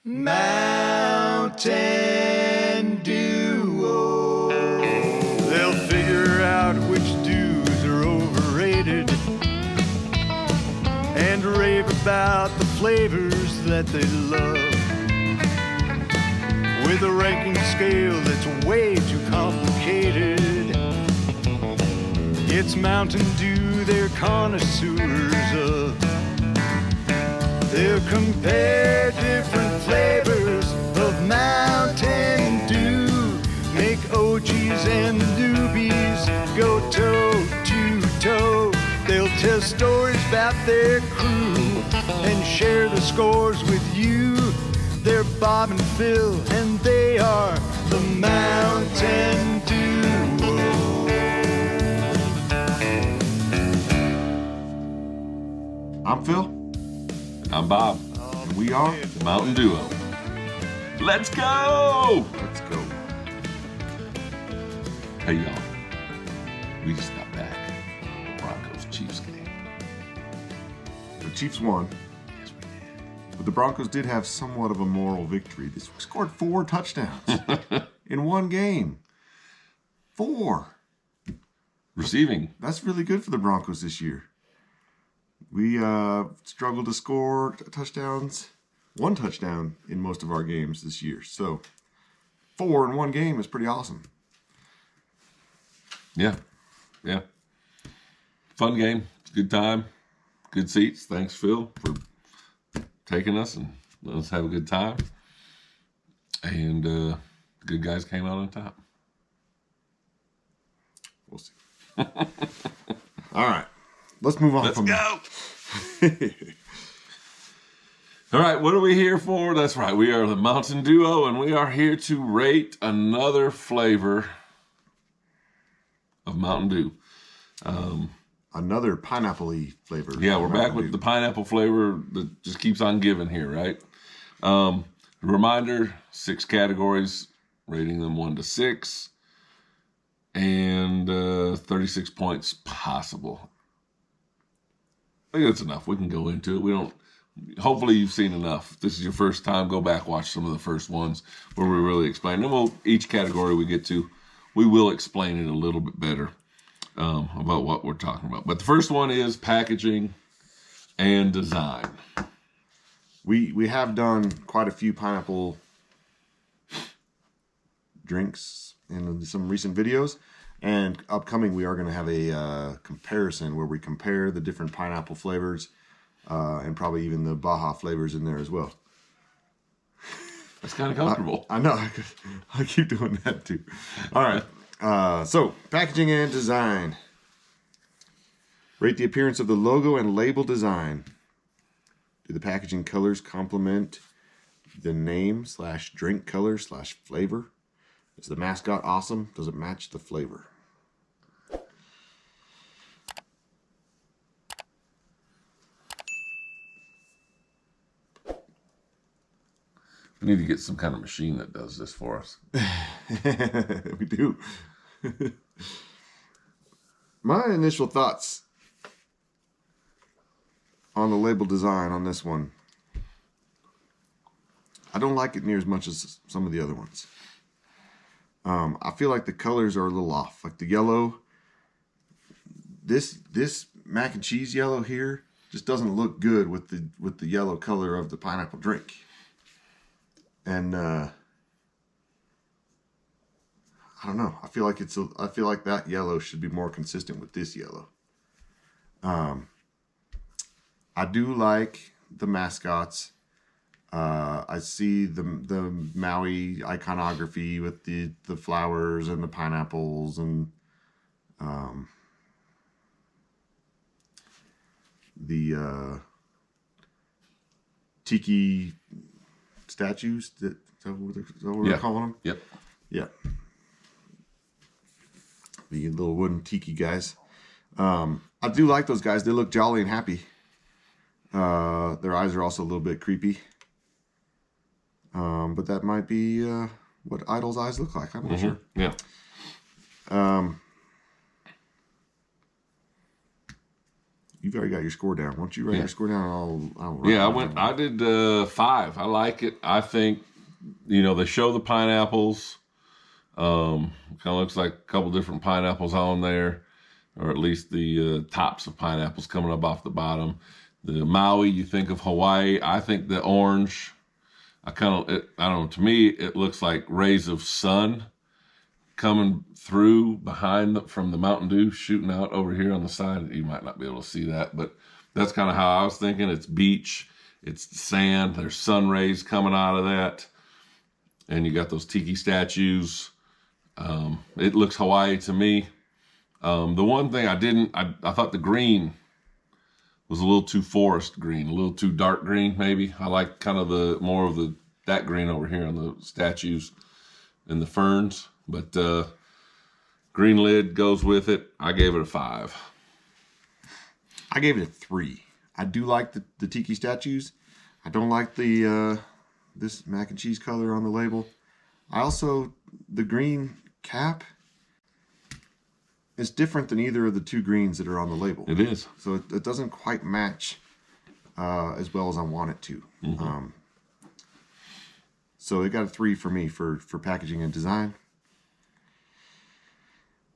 Mountain Duo. They'll figure out which dews are overrated and rave about the flavors that they love. With a ranking scale that's way too complicated. It's Mountain Dew they're connoisseurs of. They'll compare different flavors of Mountain Dew. Make OGs and newbies go toe to toe. They'll tell stories about their crew and share the scores with you. They're Bob and Phil, and they are the Mountain Duo. I'm Phil. I'm Bob. And we are The Mountain Duo. Let's go! Let's go. Hey, y'all. We just got back from the Broncos-Chiefs game. The Chiefs won, Yes, we did. but the Broncos did have somewhat of a moral victory. They scored 4 touchdowns in one game. 4. Receiving. That's really good for the Broncos this year. We struggled to score touchdowns. 1 touchdown in most of our games this year. So 4 in one game is pretty awesome. Yeah. Yeah. Fun game. Good time. Good seats. Thanks, Phil, for taking us and letting us have a good time. And the good guys came out on top. We'll see. All right. Let's move on Let's from go. All right, what are we here for? That's right, we are the Mountain Duo, and we are here to rate another flavor of Mountain Dew. Another pineapple-y flavor. Yeah, we're back with the pineapple flavor that just keeps on giving here, right? Reminder, 6 categories, rating them 1 to 6, and 36 points possible. I think that's enough. We can go into it. Hopefully you've seen enough. If this is your first time, go back, watch some of the first ones where we really explain. And each category we get to, we will explain it a little bit better about what we're talking about. But the first one is packaging and design. We have done quite a few pineapple drinks in some recent videos. And upcoming, we are going to have a comparison where we compare the different pineapple flavors and probably even the Baja flavors in there as well. That's kind of comfortable. I know. I keep doing that too. All right. So, packaging and design. Rate the appearance of the logo and label design. Do the packaging colors complement the name / drink color / flavor? Is the mascot awesome? Does it match the flavor? We need to get some kind of machine that does this for us. We do. My initial thoughts on the label design on this one. I don't like it near as much as some of the other ones. I feel like the colors are a little off. Like the yellow, this mac and cheese yellow here just doesn't look good with the yellow color of the pineapple drink. And I don't know. I feel like that yellow should be more consistent with this yellow. I do like the mascots. I see the Maui iconography with the flowers and the pineapples and the tiki statues. Is that what we're calling them? Yep. Yeah. The little wooden tiki guys. I do like those guys. They look jolly and happy. Their eyes are also a little bit creepy. But that might be what Idol's eyes look like. I'm not sure. Yeah. you've already got your score down. Once you write your score down, I'll write Yeah, mine down. I did 5. I like it. I think, they show the pineapples. Kind of looks like a couple different pineapples on there, or at least the tops of pineapples coming up off the bottom. The Maui, you think of Hawaii. I think the orange, I don't know, to me, it looks like rays of sun coming through from the Mountain Dew shooting out over here on the side. You might not be able to see that, but that's kind of how I was thinking. It's beach, it's sand, there's sun rays coming out of that. And you got those tiki statues. It looks Hawaii to me. The one thing I thought the green was a little too forest green, a little too dark green maybe. I like kind of that green over here on the statues and the ferns. But green lid goes with it. I gave it a 5. I gave it a 3. I do like the tiki statues. I don't like the this mac and cheese color on the label. The green cap is different than either of the 2 greens that are on the label. It is. So it doesn't quite match as well as I want it to. Mm-hmm. So it got a 3 for me for packaging and design.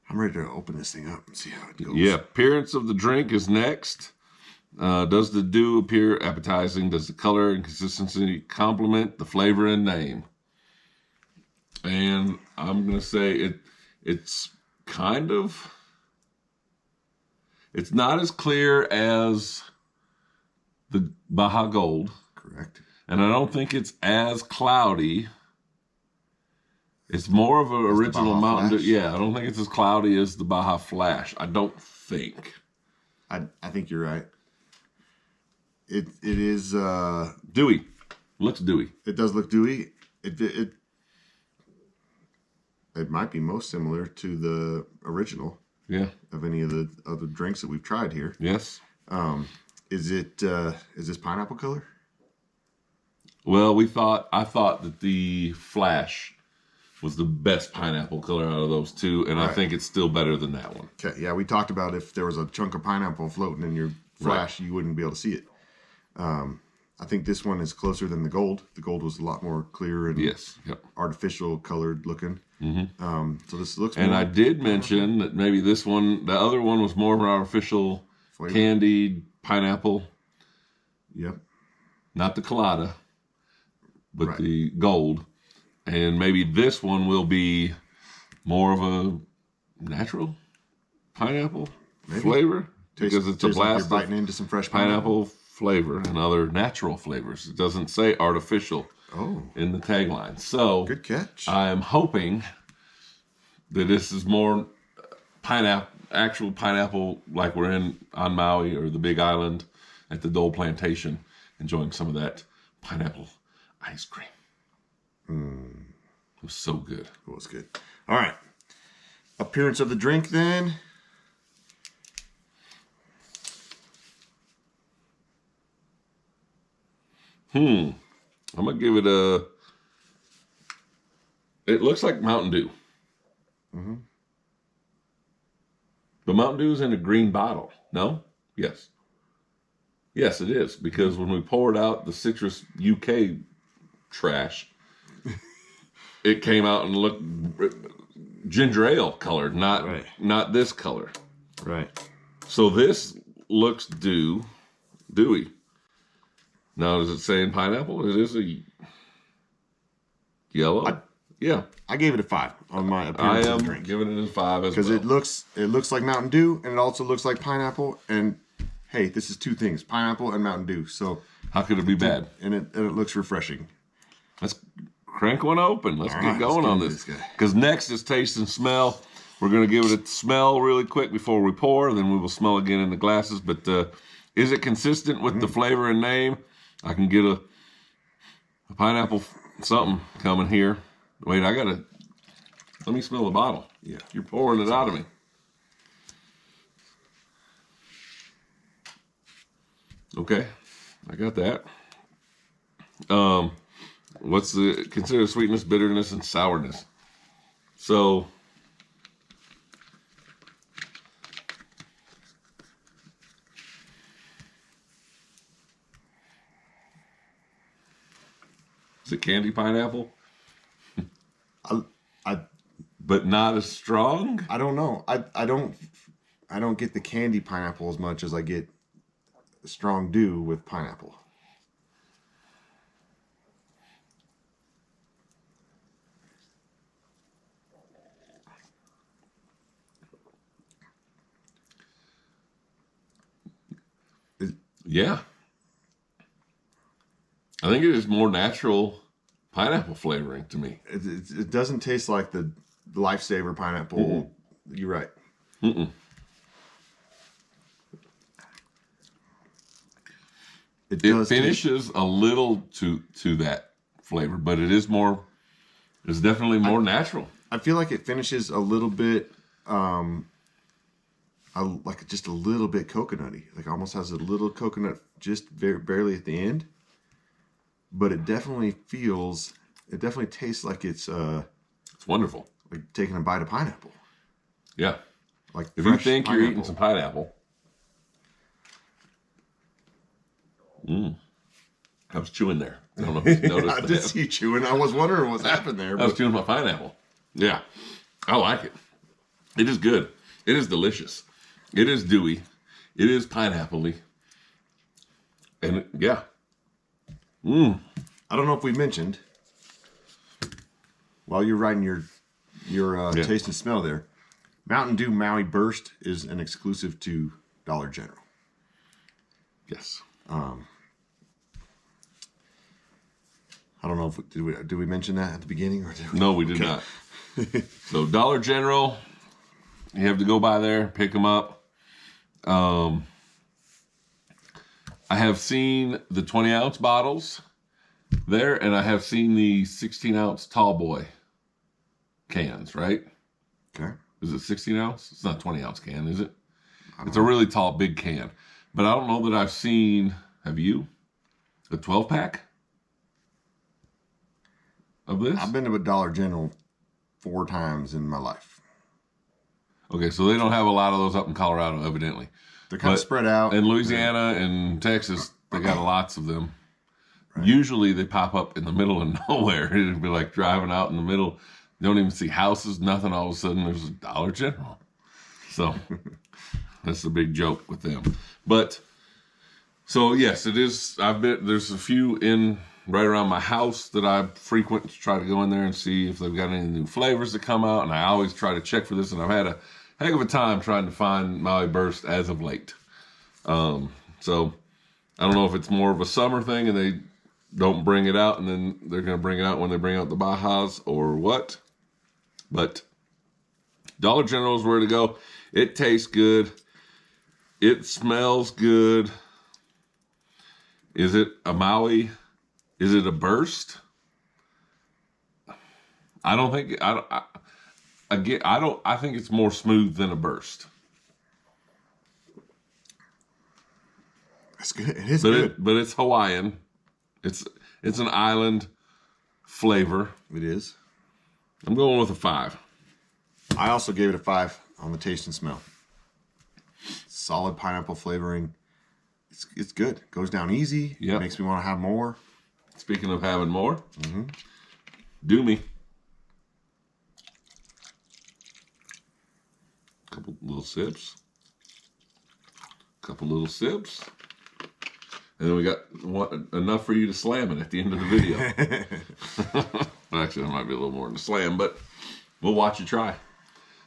I'm ready to open this thing up and see how it goes. Yeah, appearance of the drink is next. Does the dew appear appetizing? Does the color and consistency complement the flavor and name? And I'm going to say it's kind of... It's not as clear as the Baja Gold. Correct. And I don't think it's as cloudy. It's more of an original Baja Mountain Dew. Flash? Yeah, I don't think it's as cloudy as the Baja Flash. I don't think. I think you're right. It is Dewy. Looks dewy. it does look dewy. It might be most similar to the original Yeah. of any of the other drinks that we've tried here. Yes. Is this pineapple color? Well, I thought that the Flash was the best pineapple color out of those 2, and I Right. think it's still better than that one. Okay, yeah, we talked about if there was a chunk of pineapple floating in your flash, you wouldn't be able to see it. I think this one is closer than the gold. The gold was a lot more clear and Yes. Yep. artificial colored looking. So this looks And more I did mention that maybe the other one was more of an artificial Flavor. candied pineapple, Yep. not the colada, but Right. the gold. And maybe this one will be more of a natural pineapple flavor because it's a Tastes like blast you're biting of into some fresh pineapple flavor and other natural flavors. It doesn't say artificial Oh, in the tagline. So good catch. I am hoping that this is more actual pineapple, like we're on Maui or the Big Island at the Dole Plantation, enjoying some of that pineapple ice cream. It was so good. It was good. All right. Appearance of the drink then. I'm gonna give it a. It looks like Mountain Dew. But Mountain Dew is in a green bottle. No? Yes. Yes, it is. Because when we poured out the Citrus UK trash, it came out and looked ginger ale colored, not this color. Right. So this looks dewy. Now, does it say in pineapple? It is a yellow. Yeah, I gave it a 5 on my I appearance of am the drink. giving it a 5 as Because well. it looks like Mountain Dew, and it also looks like pineapple. And hey, this is 2 things: pineapple and Mountain Dew. So, How could it be bad? and it looks refreshing. Let's crank one open. Let's All get right, going let's on get this. this guy. Because next is taste and smell. We're going to give it a smell really quick before we pour. Then we will smell again in the glasses. But is it consistent with the flavor and name? I can get a pineapple something coming here. Wait, let me smell the bottle. Yeah. You're pouring it out of me. Okay, I got that. What's the consider sweetness, bitterness, and sourness? So it candy pineapple? I But not as strong? I don't know. I don't get the candy pineapple as much as I get strong dew with pineapple. Yeah. I think it is more natural pineapple flavoring to me. It doesn't taste like the Lifesaver pineapple. Mm-mm. You're right. Mm-mm. It finishes a little to that flavor, but it is more. It's definitely more natural. I feel like it finishes a little bit, like just a little bit coconutty. Like almost has a little coconut just very barely at the end. But it definitely tastes like it's wonderful. Like taking a bite of pineapple. Yeah. Like if you think you're eating some pineapple. I was chewing there. I don't know if you noticed. I did see you chewing. I was wondering what's happened there. I was chewing my pineapple. Yeah. I like it. It is good. It is delicious. It is dewy. It is pineapple-y. And yeah. I don't know if we mentioned, while you're writing your taste and smell there, Mountain Dew Maui Burst is an exclusive to Dollar General. Yes. I don't know if did we mention that at the beginning or did we? No, we did not. So Dollar General, you have to go by there, pick them up. I have seen the 20-ounce bottles there, and I have seen the 16-ounce tall boy cans, right? Okay. Is it 16-ounce? It's not a 20-ounce can, is it? It's a really tall, big can. But I don't know that I've seen, have you? A 12-pack of this? I've been to a Dollar General 4 times in my life. Okay, so they don't have a lot of those up in Colorado, evidently. They're kind of spread out. In Louisiana and Texas, they got lots of them. Right. Usually they pop up in the middle of nowhere. It'd be like driving out in the middle. You don't even see houses, nothing. All of a sudden, there's a Dollar General. So that's the big joke with them. But so yes, it is. There's a few in right around my house that I frequent to try to go in there and see if they've got any new flavors that come out. And I always try to check for this. And I've had a heck of a time trying to find Maui Burst as of late. So I don't know if it's more of a summer thing and they don't bring it out and then they're going to bring it out when they bring out the Bajas or what. But Dollar General is where to go. It tastes good. It smells good. Is it a Maui? Is it a Burst? I don't think. I think it's more smooth than a Burst. That's good. It is good, but it's Hawaiian. It's an island flavor. It is. I'm going with a 5. I also gave it a 5 on the taste and smell. Solid pineapple flavoring. It's good. Goes down easy. Yeah. Makes me want to have more. Speaking of having more, do me. Couple little sips. And then we got enough for you to slam it at the end of the video. Actually, there might be a little more than a slam, but we'll watch you try.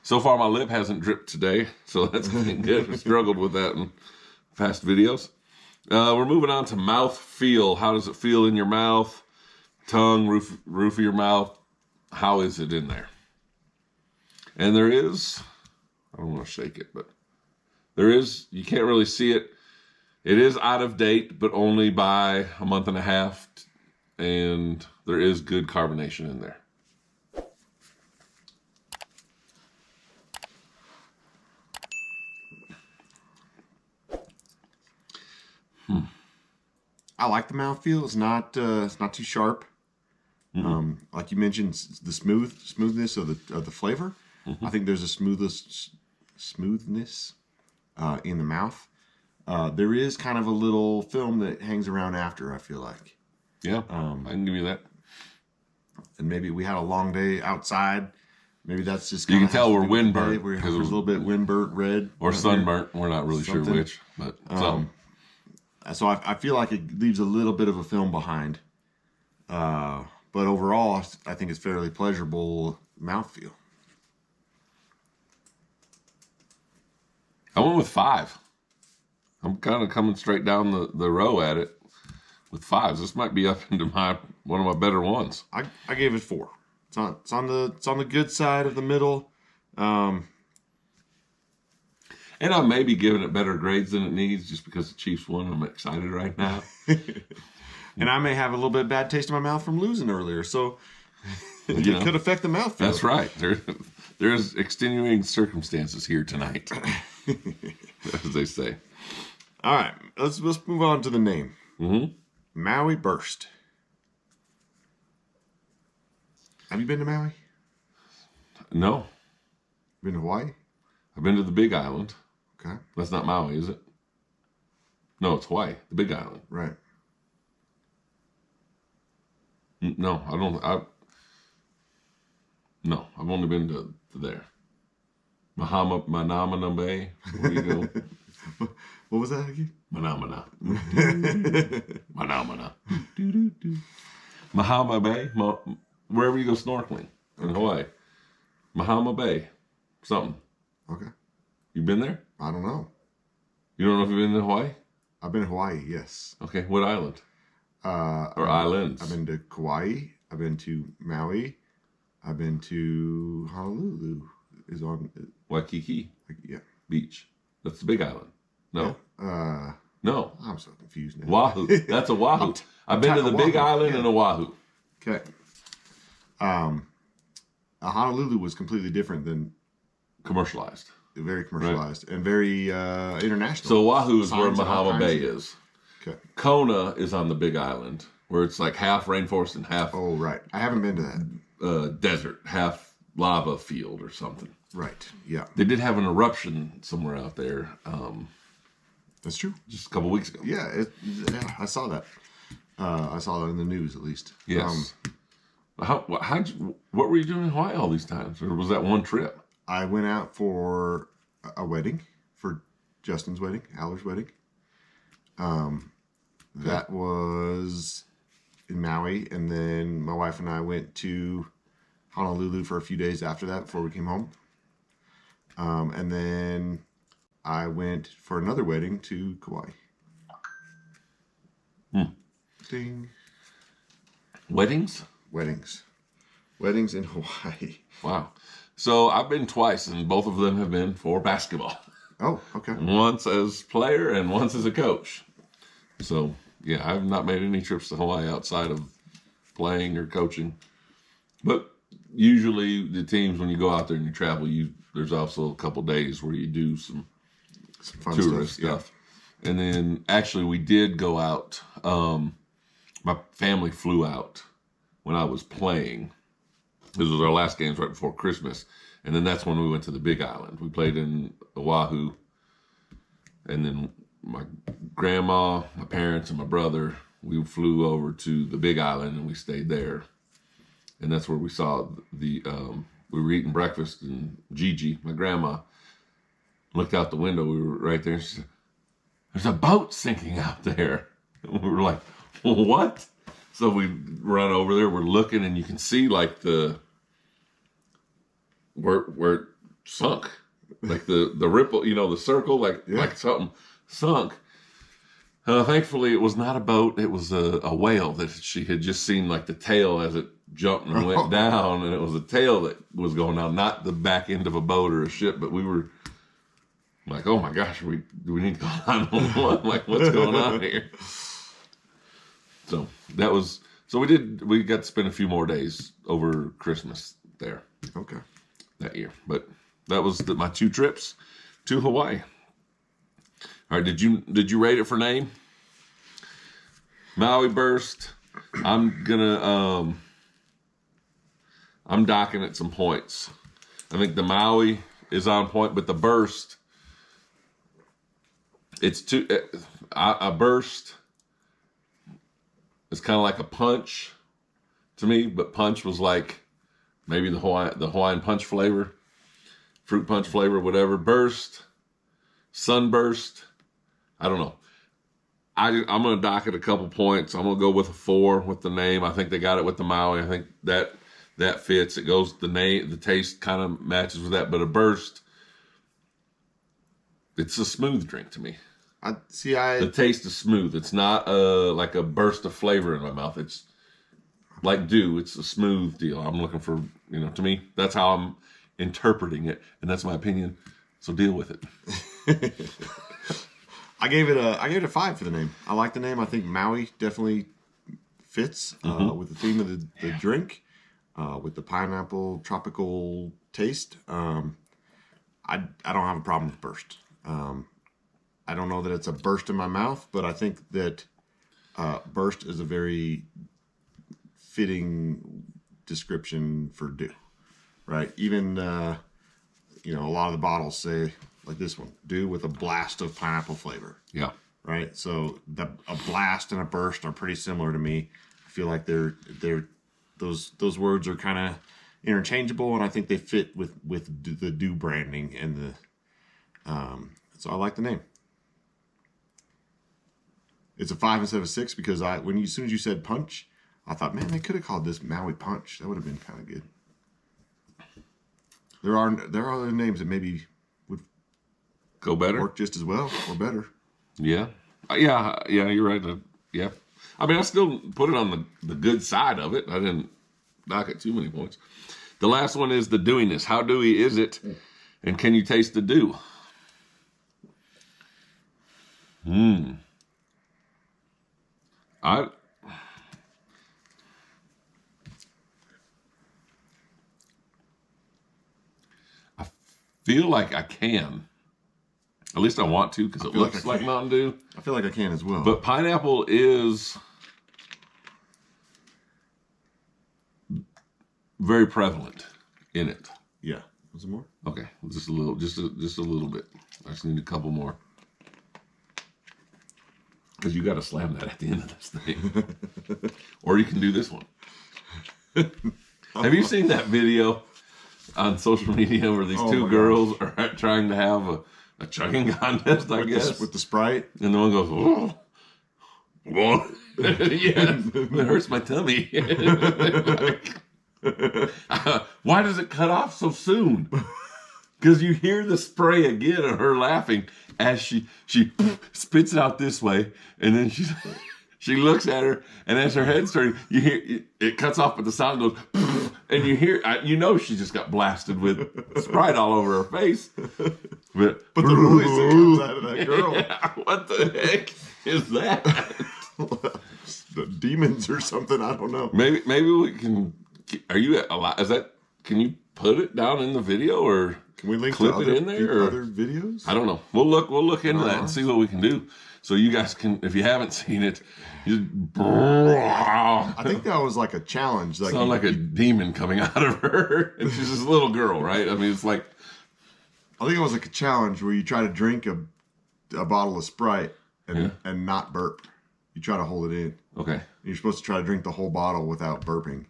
So far, my lip hasn't dripped today, so that's been good. I struggled with that in past videos. We're moving on to mouth feel. How does it feel in your mouth? Tongue, roof of your mouth. How is it in there? And there is, I don't want to shake it, but there is, you can't really see it. It is out of date, but only by a month and a half. And there is good carbonation in there. I like the mouthfeel. It's not too sharp. Like you mentioned, the smoothness of the flavor. I think there's a smoothness in the mouth. There is kind of a little film that hangs around after, I feel like. Yeah, I can give you that. and maybe we had a long day outside. Maybe that's just You can tell we're windburnt because because it was a little bit windburnt red or right sunburnt. We're not really sure Something. which, but some. So I feel like it leaves a little bit of a film behind. But overall, I think it's fairly pleasurable mouthfeel. I went with 5. I'm kind of coming straight down the row at it with 5s. This might be up into one of my better ones. I gave it 4. It's on the good side of the middle. And I may be giving it better grades than it needs just because the Chiefs won. I'm excited right now. And I may have a little bit of bad taste in my mouth from losing earlier, so it could affect the mouthfeel. That's right. There's extenuating circumstances here tonight, as they say. All right, let's move on to the name. Mm-hmm. Maui Burst. Have you been to Maui? No. Been to Hawaii? I've been to the Big Island. Okay. That's not Maui, is it? No, it's Hawaii, the Big Island. Right. No, No, I've only been to there. Manamana Bay. Where do you go? What was that again? Manamana. Manamana. Mahama Bay. Wherever you go snorkeling in Hawaii. Mahama Bay. Something. Okay. You been there? I don't know. You don't know if you've been to Hawaii? I've been to Hawaii, yes. Okay, what island? Or islands? I've been to Kauai. I've been to Maui. I've been to Honolulu. Is on Waikiki yeah. Beach. That's the Big Island. No. Yeah. No. I'm so confused now. Oahu. That's Oahu. I've been to the Big Island and Oahu. Okay. Honolulu was completely different than Commercialized. very commercialized and very international. So Oahu is where Signs and all Mahama kinds Bay of- is. Okay. Kona is on the Big Island, where it's like half rainforest and half Oh, right. I haven't been to that. desert, half lava field or something. Right. Yeah. They did have an eruption somewhere out there That's true. just a couple weeks ago. Yeah. I saw that. I saw that in the news, at least. Yes. What were you doing in Hawaii all these times? Or was that one trip? I went out for a wedding, for Justin's wedding, Aller's wedding. That was in Maui, and then my wife and I went to Honolulu for a few days after that before we came home. And then I went for another wedding to Kauai. Ding. Weddings? Weddings. Weddings in Hawaii. Wow. So I've been twice, and both of them have been for basketball. Oh, okay. Once as player and once as a coach. So, yeah, I've not made any trips to Hawaii outside of playing or coaching. But usually the teams, when you go out there and you travel, there's also a couple days where you do some Some fun tourist stuff. Yeah. And then actually we did go out. My family flew out when I was playing. This was our last games right before Christmas. And then that's when we went to the Big Island. We played in Oahu. And then my grandma, my parents, and my brother, we flew over to the Big Island and we stayed there. And that's where we saw we were eating breakfast, and Gigi, my grandma, looked out the window. We were right there, and she said, "There's a boat sinking out there." And we were like, "What?" So we run over there. We're looking, and you can see like where it sunk, like the ripple, the circle, like something sunk. Thankfully, it was not a boat. It was a whale that she had just seen, like the tail as it jumped and went down, and it was a tail that was going down, not the back end of a boat or a ship. But we were like, "Oh my gosh, do we need to call 911? Like, what's going on here?" So that was we got to spend a few more days over Christmas there. Okay. That year, but that was my 2 trips to Hawaii. All right, did you rate it for name? Maui Burst. I'm docking it some points. I think the Maui is on point, but the Burst, it's too a burst. It's kind of like a punch to me, but punch was like maybe the Hawaiian punch flavor, fruit punch flavor, whatever. Burst, sunburst. I don't know. I'm going to dock it a couple points. I'm going to go with a 4 with the name. I think they got it with the Maui. I think that fits. It goes, the name, the taste kind of matches with that. But a burst, it's a smooth drink to me. The taste is smooth. It's not like a burst of flavor in my mouth. It's like dew. It's a smooth deal. I'm looking for, to me, that's how I'm interpreting it. And that's my opinion. So deal with it. I gave it a 5 for the name. I like the name. I think Maui definitely fits with the theme of the drink, with the pineapple tropical taste. I don't have a problem with burst. I don't know that it's a burst in my mouth, but I think that burst is a very fitting description for dew, right? Even a lot of the bottles say, like this one, dew with a blast of pineapple flavor. Yeah. Right. So a blast and a burst are pretty similar to me. I feel like those words are kind of interchangeable, and I think they fit with the dew branding and so I like the name. It's a 5 instead of a 6 because as soon as you said punch, I thought, man, they could have called this Maui Punch. That would have been kind of good. There are other names that maybe would go better, work just as well or better. Yeah, you're right. Yeah, I mean, I still put it on the good side of it. I didn't knock it too many points. The last one is the dewiness. How dewy is it, and can you taste the dew? I feel like I can. At least I want to, because it looks like Mountain Dew. I feel like I can as well. But pineapple is very prevalent in it. Yeah. Was there more? Okay, just a little bit. I just need a couple more. Because you got to slam that at the end of this thing. Or you can do this one. Have you seen that video on social media where these two girls are trying to have a chugging contest, I guess? With the Sprite? And the one goes, oh. Yeah, it hurts my tummy. Why does it cut off so soon? Because you hear the spray again of her laughing as she spits it out this way, and then she looks at her, and as her head's turning, you hear it cuts off, but the sound goes, and you hear, she just got blasted with Sprite all over her face. But the noise that comes out of that girl, yeah, what the heck is that? The demons or something? I don't know. Maybe we can. Are you alive? Can you put it down in the video, or can we link clip it in there, or other videos? I don't know. We'll look into that and see what we can do. So you guys can, if you haven't seen it, I think that was like a challenge. Like sound like a demon coming out of her, and she's this little girl, right? I mean, it's like, I think it was like a challenge where you try to drink a bottle of Sprite and not burp. You try to hold it in. Okay. And you're supposed to try to drink the whole bottle without burping.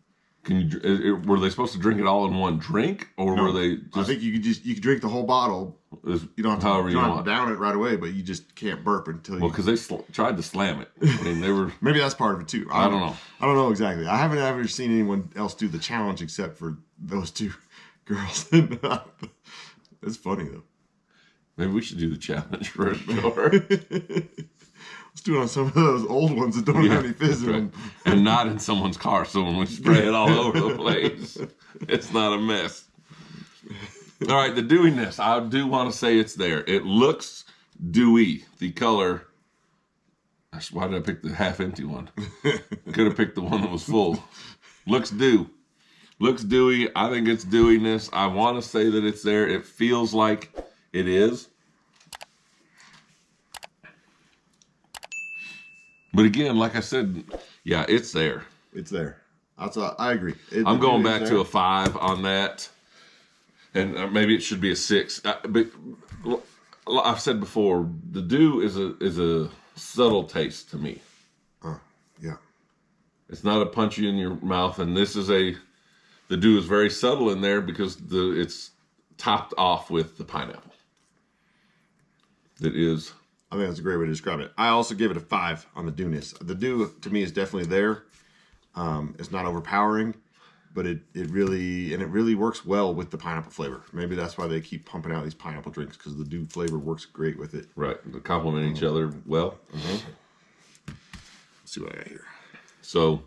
Were they supposed to drink it all in one drink, or were they? I think you could drink the whole bottle. You don't have to down it right away, but you just can't burp until you. Well, because they tried to slam it. I mean, they were. Maybe that's part of it too. I don't know. I don't know exactly. I haven't ever seen anyone else do the challenge except for those two girls. It's funny though. Maybe we should do the challenge for sure. Let's do it on some of those old ones that don't have any fizz in them. And not in someone's car, so when we spray it all over the place, it's not a mess. All right, the dewiness. I do want to say it's there. It looks dewy, the color. Why did I pick the half-empty one? Could have picked the one that was full. Looks dew. Looks dewy. I think it's dewiness. I want to say that it's there. It feels like it is. But again, like I said, yeah, it's there. It's there. I agree. I'm going back to a 5 on that. And maybe it should be a 6. But I've said before, the dew is a subtle taste to me. Yeah. It's not a punch you in your mouth, and the dew is very subtle in there because it's topped off with the pineapple. It is. I think that's a great way to describe it. I also give it a 5 on the dewness. The dew to me is definitely there. It's not overpowering, but it really works well with the pineapple flavor. Maybe that's why they keep pumping out these pineapple drinks, because the dew flavor works great with it. Right. They complement each other well. Let's see what I got here. So,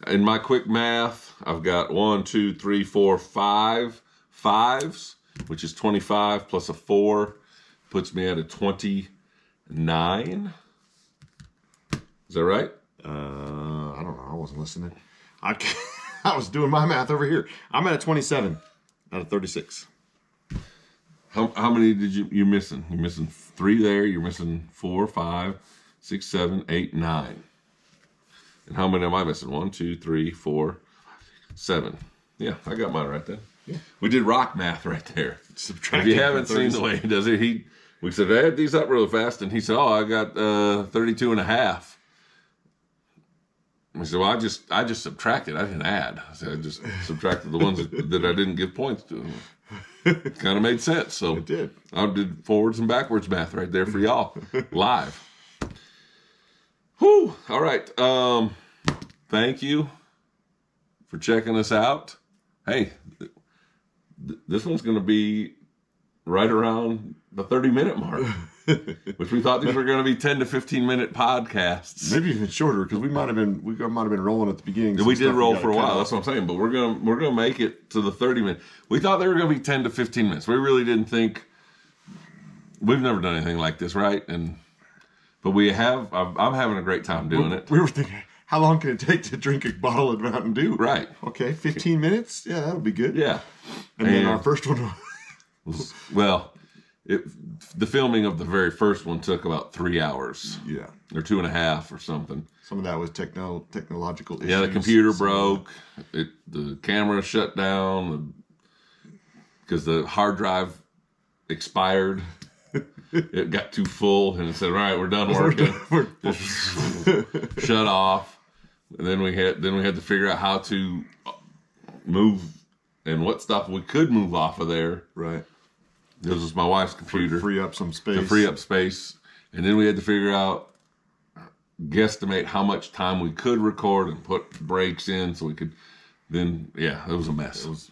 in my quick math, I've got 5 fives, which is 25 plus a 4, puts me at a 29. Is that right? I don't know. I wasn't listening. I was doing my math over here. I'm at a 27 out of 36. How many did you missing? You're missing 3 there. You're missing 4, 5, 6, 7, 8, 9. And how many am I missing? 1, 2, 3, 4, 7. Yeah, I got mine right then. Yeah. We did rock math right there. Subtracting. If you haven't seen the way he does it, we said, add these up real fast, and he said, I got 32 and a half. I said, well, I just subtracted. I didn't add. I said, I just subtracted the ones that I didn't give points to. It kind of made sense. So It did. I did forwards and backwards math right there for y'all live. Whew. All right. Thank you for checking us out. Hey, this one's going to be right around the 30-minute mark, which we thought these were going to be 10 to 15-minute podcasts. Maybe even shorter, because we might have been rolling at the beginning. We did roll for a while. That's what I'm saying. But we're gonna make it to the 30 minutes. We thought they were going to be 10 to 15 minutes. We really didn't think. We've never done anything like this, right? But we have. I'm having a great time doing it. We were thinking, how long can it take to drink a bottle of Mountain Dew? Right. Okay, 15 minutes. Yeah, that'll be good. Yeah. And then our first one. Well, the filming of the very first one took about 3 hours. Yeah. Or 2.5 or something. Some of that was technological issues. Yeah, the computer broke. The camera shut down because the hard drive expired. It got too full, and it said, "All right, we're done working." Shut off. And then we had to figure out how to move and what stuff we could move off of there. Right. This was my wife's computer. Free up some space. To free up space. And then we had to figure out, guesstimate how much time we could record and put breaks in so we could then, it was a mess.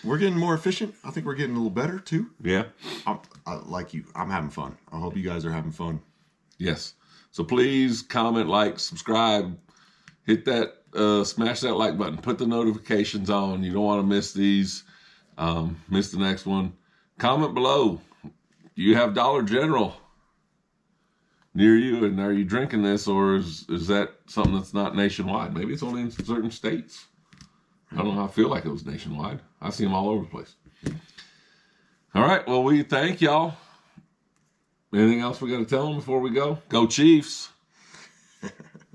We're getting more efficient. I think we're getting a little better too. Yeah. Like you, I'm having fun. I hope you guys are having fun. Yes. So please comment, like, subscribe, hit that, smash that like button, put the notifications on. You don't want to miss these, miss the next one. Comment below. Do you have Dollar General near you, and are you drinking this, or is that something that's not nationwide? Maybe it's only in certain states. I don't know. I feel like it was nationwide. I see them all over the place. All right. Well, we thank y'all. Anything else we got to tell them before we go? Go Chiefs.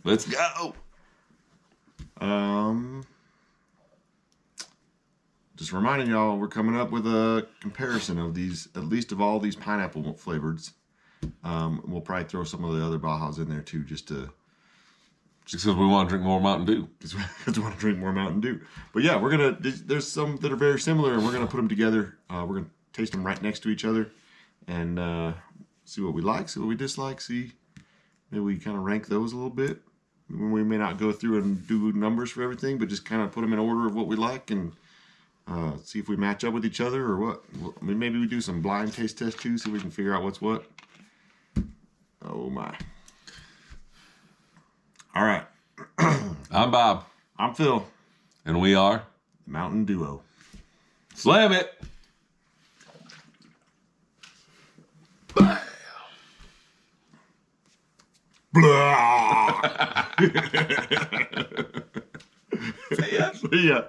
Let's go. Just reminding y'all, we're coming up with a comparison of these, at least of all these pineapple flavors. We'll probably throw some of the other Bajas in there too, just because we want to drink more Mountain Dew. Because we want to drink more Mountain Dew. But yeah, there's some that are very similar, and we're gonna put them together. We're gonna taste them right next to each other, and see what we like, see what we dislike, see maybe we kind of rank those a little bit. We may not go through and do numbers for everything, but just kind of put them in order of what we like, and see if we match up with each other or what. I mean, maybe we do some blind taste test too, so we can figure out what's what. Oh my. All right. I'm Bob. I'm Phil. And we are Mountain Duo. Slam it. Blah. See ya.